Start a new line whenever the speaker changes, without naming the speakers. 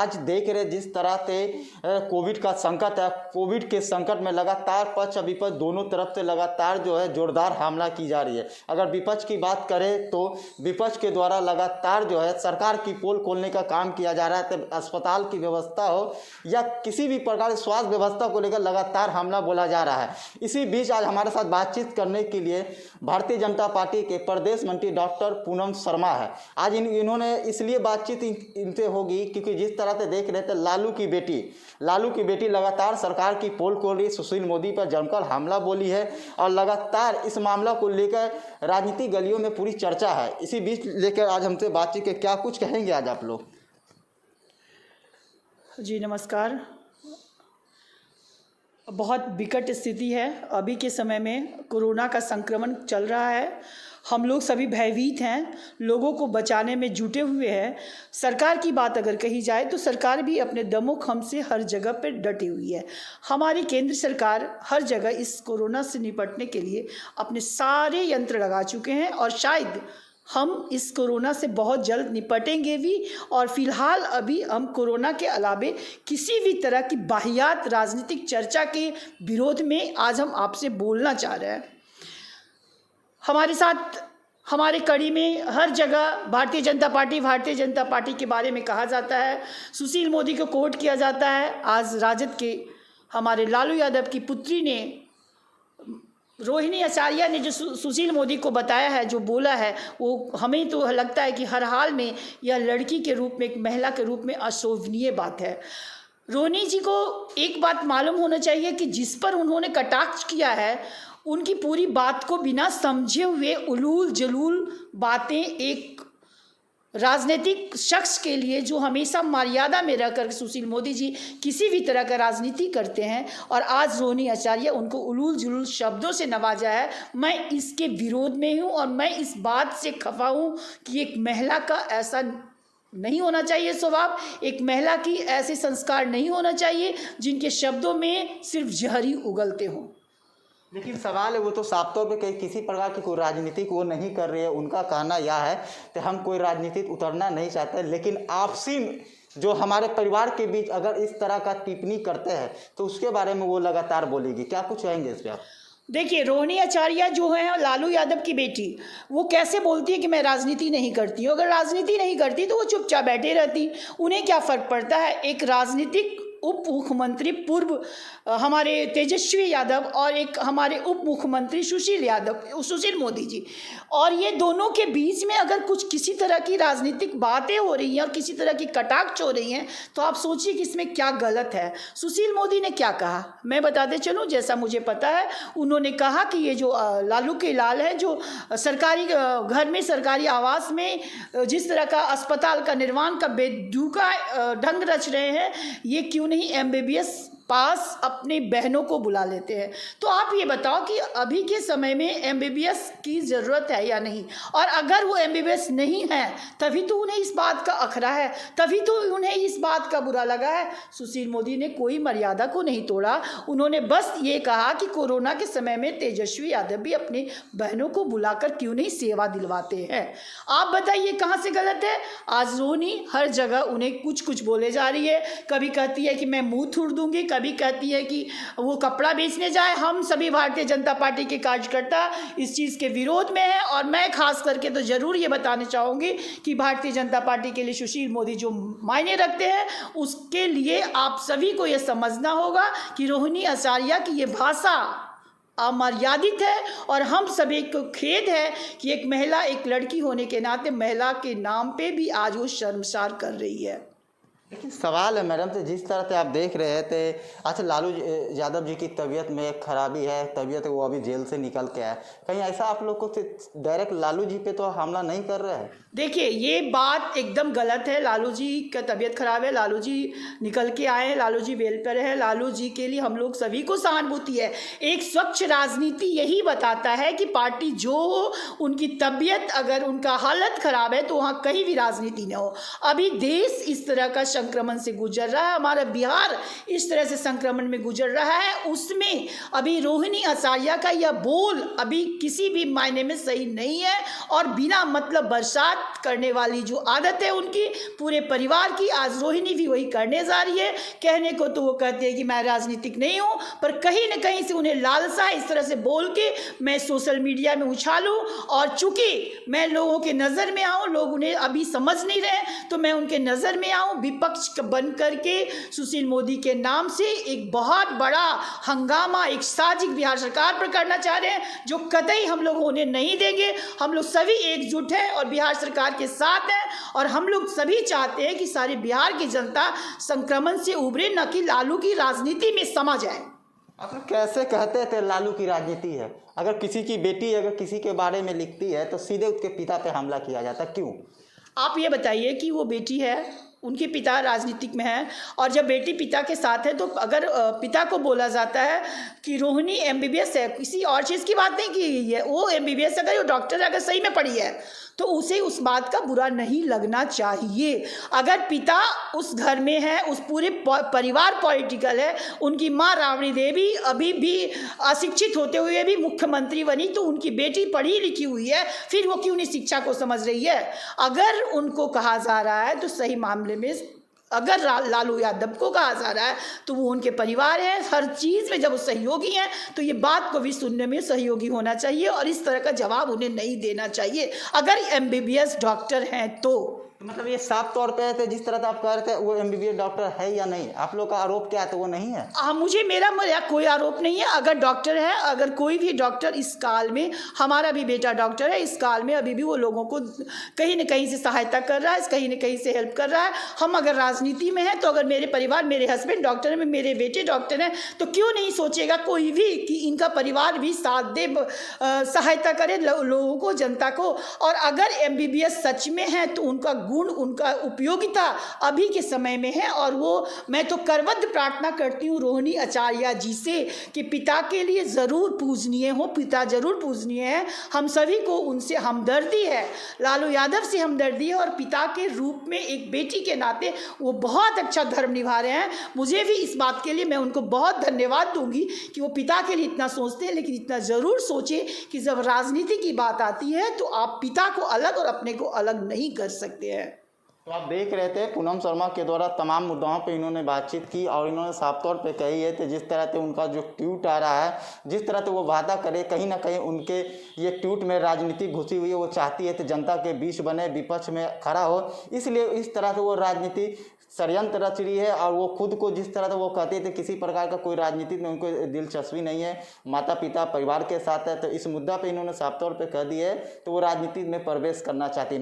आज देख रहे जिस तरह से कोविड का संकट है, कोविड के संकट में लगातार पक्ष विपक्ष दोनों तरफ से लगातार जो है जोरदार हमला की जा रही है। अगर विपक्ष की बात करें तो विपक्ष के द्वारा लगातार जो है सरकार की पोल खोलने का काम किया जा रहा है, तो अस्पताल की व्यवस्था हो या किसी भी प्रकार की स्वास्थ्य व्यवस्था को लेकर लगातार हमला बोला जा रहा है। इसी बीच आज हमारे साथ बातचीत करने के लिए भारतीय जनता पार्टी के प्रदेश मंत्री डॉक्टर पूनम शर्मा है। आज इन्होंने इसलिए बातचीत इनसे होगी क्योंकि जिस तरह से देख रहे थे लालू की बेटी लगातार सरकार की पोल खोल रही, सुशील मोदी पर जमकर हमला बोली है और लगातार इस मामला को लेकर राजनीतिक गलियों में पूरी चर्चा है। इसी बीच लेकर आज हमसे बातचीत के क्या कुछ कहेंगे आज आप लोग?
जी नमस्कार। बहुत विकट स्थिति है। अभी के समय में कोरोना का संक्रमण चल रहा है। हम लोग सभी भयभीत हैं, लोगों को बचाने में जुटे हुए हैं। सरकार की बात अगर कही जाए तो सरकार भी अपने दमोखम से हर जगह पर डटी हुई है। हमारी केंद्र सरकार हर जगह इस कोरोना से निपटने के लिए अपने सारे यंत्र लगा चुके हैं और शायद हम इस कोरोना से बहुत जल्द निपटेंगे भी। और फिलहाल अभी हम कोरोना के अलावे किसी भी तरह की वाहियात राजनीतिक चर्चा के विरोध में आज हम आपसे बोलना चाह रहे हैं। हमारे साथ हमारे कड़ी में हर जगह भारतीय जनता पार्टी के बारे में कहा जाता है, सुशील मोदी को कोट किया जाता है। आज राजद के हमारे लालू यादव की पुत्री ने, रोहिणी आचार्य ने जो सुशील मोदी को बताया है, जो बोला है, वो हमें तो लगता है कि हर हाल में यह लड़की के रूप में, एक महिला के रूप में अशोभनीय बात है। रोहिणी जी को एक बात मालूम होना चाहिए कि जिस पर उन्होंने कटाक्ष किया है, उनकी पूरी बात को बिना समझे हुए उलूल जलूल बातें एक राजनीतिक शख्स के लिए जो हमेशा मर्यादा में रहकर सुशील मोदी जी किसी भी तरह का राजनीति करते हैं, और आज रोहिणी आचार्य उनको उलूल जुलूल शब्दों से नवाजा है। मैं इसके विरोध में हूँ और मैं इस बात से खफा हूँ कि एक महिला का ऐसा नहीं होना चाहिए स्वभाव, एक महिला की ऐसे संस्कार नहीं होना चाहिए जिनके शब्दों में सिर्फ जहर उगलते हों।
लेकिन सवाल है, वो तो साफ तौर पे किसी प्रकार की कोई राजनीति वो नहीं कर रही है। उनका कहना यह है कि हम कोई राजनीति उतरना नहीं चाहते, लेकिन आपसी जो हमारे परिवार के बीच अगर इस तरह का टिप्पणी करते हैं तो उसके बारे में वो लगातार बोलेगी। क्या कुछ कहेंगे इस पर आप?
देखिए, रोहिणी आचार्य जो है लालू यादव की बेटी, वो कैसे बोलती है कि मैं राजनीति नहीं करती हूँ। अगर राजनीति नहीं करती तो वो चुपचाप बैठे रहती, उन्हें क्या फ़र्क पड़ता है। एक राजनीतिक उप मुख्यमंत्री पूर्व हमारे तेजस्वी यादव और एक हमारे उप मुख्यमंत्री सुशील मोदी जी, और ये दोनों के बीच में अगर कुछ किसी तरह की राजनीतिक बातें हो रही हैं और किसी तरह की कटाक्ष हो रही हैं तो आप सोचिए कि इसमें क्या गलत है। सुशील मोदी ने क्या कहा, मैं बताते चलूँ। जैसा मुझे पता है, उन्होंने कहा कि ये जो लालू के लाल है, जो सरकारी घर में, सरकारी आवास में जिस तरह का अस्पताल का निर्माण का बेदूका ढंग रच रहे हैं, ये क्यों नहीं MBBS पास अपनी बहनों को बुला लेते हैं। तो आप ये बताओ कि अभी के समय में MBBS की ज़रूरत है या नहीं, और अगर वो MBBS नहीं है तभी तो उन्हें इस बात का अखरा है, तभी तो उन्हें इस बात का बुरा लगा है। सुशील मोदी ने कोई मर्यादा को नहीं तोड़ा, उन्होंने बस ये कहा कि कोरोना के समय में तेजस्वी यादव भी अपनी बहनों को बुलाकर क्यों नहीं सेवा दिलवाते हैं। आप बताइए कहाँ से गलत है। आज रोहिणी हर जगह उन्हें कुछ कुछ बोले जा रही है, कभी कहती है कि मैं मुँह थूड़ दूंगी, कभी कहती है कि वो कपड़ा बेचने जाए। हम सभी भारतीय जनता पार्टी के कार्यकर्ता इस चीज़ के विरोध में हैं, और मैं खास करके तो ज़रूर ये बताना चाहूँगी कि भारतीय जनता पार्टी के लिए सुशील मोदी जो मायने रखते हैं, उसके लिए आप सभी को ये समझना होगा कि रोहिणी आचार्य की ये भाषा अमर्यादित है, और हम सभी को खेद है कि एक महिला, एक लड़की होने के नाते महिला के नाम पे भी आज वो शर्मसार कर रही है।
लेकिन सवाल है मैडम, तो जिस तरह से आप देख रहे थे, अच्छा लालू यादव जी की तबीयत में एक खराबी है, तबीयत वो अभी जेल से निकल के आए, कहीं ऐसा आप लोग को डायरेक्ट लालू जी पे तो हमला नहीं कर रहे हैं?
देखिए, ये बात एकदम गलत है। लालू जी का तबीयत खराब है, लालू जी निकल के आए हैं, लालू जी बेल पर है, लालू जी के लिए हम लोग सभी को सहानुभूति है। एक स्वच्छ राजनीति यही बताता है कि पार्टी जो हो, उनकी तबीयत अगर उनका हालत खराब है तो वहाँ कहीं भी राजनीति न हो। अभी देश इस तरह का संक्रमण से गुजर रहा है, हमारा बिहार इस तरह से संक्रमण में गुजर रहा है, उसमें अभी रोहिणी आचार्य का यह बोल अभी किसी भी मायने में सही नहीं है। और बिना मतलब बरसात करने वाली जो आदत है उनकी पूरे परिवार की, आज रोहिणी भी वही करने जा रही है। कहने को तो वो कहते हैं कि मैं राजनीतिक नहीं हूँ, पर कहीं न कहीं से उन्हें लालसा है इस तरह से बोल के मैं सोशल मीडिया में उछालूँ, और चूंकि मैं लोगों के नज़र में आऊँ, लोग उन्हें अभी समझ नहीं रहे, तो मैं उनके नज़र में आऊँ, विपक्ष बन करके सुशील मोदी के नाम से एक बहुत बड़ा हंगामा, एक साजिश बिहार सरकार पर करना चाह रहे हैं, जो कतई हम लोग उन्हें नहीं देंगे। हम लोग सभी एकजुट हैं और बिहार सरकार के साथ हैं, और हम लोग सभी चाहते हैं कि सारे बिहार की जनता संक्रमण से उभरे, न कि लालू की राजनीति में समा जाए।
आप कैसे कहते थे लालू की राजनीति है? अगर किसी की बेटी अगर किसी के बारे में लिखती है तो सीधे उसके पिता पे हमला किया जाता, क्यों?
आप ये बताइए कि वो बेटी है, उनके पिता राजनीतिक में है, और जब बेटी पिता के साथ है तो अगर पिता को बोला जाता है कि रोहिणी एमबीबीएस है, किसी और चीज़ की बात नहीं की गई है, वो एमबीबीएस अगर वो डॉक्टर अगर सही में पढ़ी है तो उसे उस बात का बुरा नहीं लगना चाहिए। अगर पिता उस घर में है, उस पूरे परिवार पॉलिटिकल है, उनकी माँ राबड़ी देवी अभी भी अशिक्षित होते हुए भी मुख्यमंत्री बनी, तो उनकी बेटी पढ़ी लिखी हुई है, फिर वो क्यों नहीं शिक्षा को समझ रही है? अगर उनको कहा जा रहा है तो सही मामले में अगर लालू यादव को कहा जा रहा है तो वो उनके परिवार है, हर चीज़ में जब वो सहयोगी हैं तो ये बात को भी सुनने में सहयोगी होना चाहिए, और इस तरह का जवाब उन्हें नहीं देना चाहिए अगर एमबीबीएस डॉक्टर हैं तो।
मतलब ये साफ तौर पे है, जिस तरह से आप कह रहे थे वो एमबीबीएस डॉक्टर है या नहीं, आप लोग का आरोप क्या है? तो वो नहीं है।
मुझे मेरा कोई आरोप नहीं है। अगर डॉक्टर है, अगर कोई भी डॉक्टर इस काल में, हमारा भी बेटा डॉक्टर है, इस काल में अभी भी वो लोगों को कहीं न कहीं से सहायता कर रहा है, कहीं न कहीं से हेल्प कर रहा है। हम अगर राजनीति में हैं तो अगर मेरे परिवार, मेरे हस्बैंड डॉक्टर हैं, मेरे बेटे डॉक्टर हैं, तो क्यों नहीं सोचेगा कोई भी कि इनका परिवार भी साथ दे, सहायता करे लोगों को, जनता को। और अगर एमबीबीएस सच में है तो उनका गुण, उनका उपयोगिता अभी के समय में है, और वो मैं तो करवद्ध प्रार्थना करती हूँ रोहिणी आचार्य जी से कि पिता के लिए ज़रूर पूजनीय हो, पिता ज़रूर पूजनीय है। हम सभी को उनसे हमदर्दी है, लालू यादव से हमदर्दी है, और पिता के रूप में एक बेटी के नाते वो बहुत अच्छा धर्म निभा रहे हैं। मुझे भी इस बात के लिए मैं उनको बहुत धन्यवाद दूंगी कि वो पिता के लिए इतना सोचते हैं, लेकिन इतना ज़रूर सोचें कि जब राजनीति की बात आती है तो आप पिता को अलग और अपने को अलग नहीं कर सकते हैं।
तो आप देख रहे थे पूनम शर्मा के द्वारा तमाम मुद्दाओं पे इन्होंने बातचीत की, और इन्होंने साफ तौर पे कही है कि जिस तरह से उनका जो ट्वीट आ रहा है, जिस तरह से वो वादा करे, कहीं ना कहीं उनके ये ट्वीट में राजनीति घुसी हुई है। वो चाहती है कि जनता के बीच बने, विपक्ष में खड़ा हो, इसलिए इस तरह से वो राजनीति षड्यंत्र रच रही है। और वो खुद को जिस तरह से वो कहते थे किसी प्रकार का कोई राजनीति में उनको दिलचस्पी नहीं है, माता पिता परिवार के साथ है, तो इस मुद्दा पे इन्होंने साफ तौर पे कह दिया है तो वो राजनीति में प्रवेश करना चाहती है।